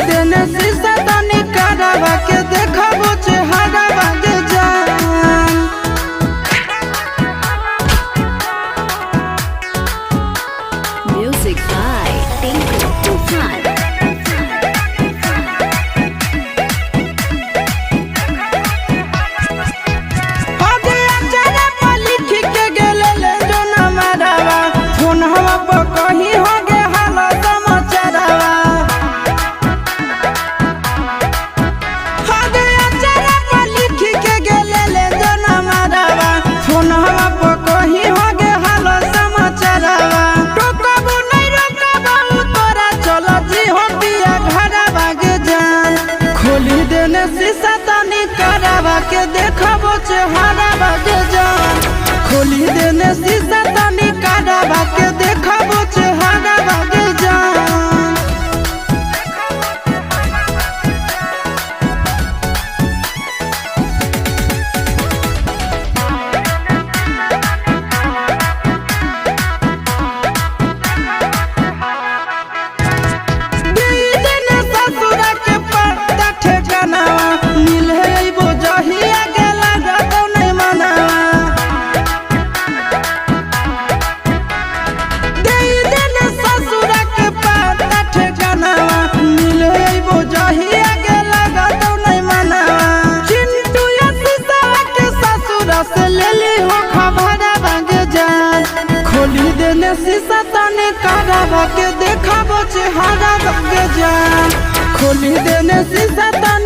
देने शीशा तनी करावा के देखबो चेहरा बागे जान। Music by Tinku Tufan. आगे अचारा पर लिख के गेले ले जो ना मारावा फोन हवा पर कहीं हो गे हाल समाचारवा। आगे अचारा पर लिख के गेले ले जो ना मारावा फोन हवा पर कहीं हो गे हाल समाचारवा। टोकबो नहीं रोकबो तोरा चल जी हो पिया घरा बागे जान। खोली देने शीशा तनी करावा के देखबो चेहरा बागे जान। खोली देने शीशा तनी करावा के देखबो चेहरा बागे जान। देने ससुरा के पत्ता ठेकानावा मिले अइबो जहिया गेला जातो नहीं मनावा। देने ससुरा के पत्ता ठेकानावा मिले अइबो जहिया गेला जातो नहीं मनावा। चिंटू या शीशा के ससुरा से लेली हो खबरा बागे जान। खोली देने शीशा तने करावा के देखबो चेहरा बागे जान। खोली देने शीशा तने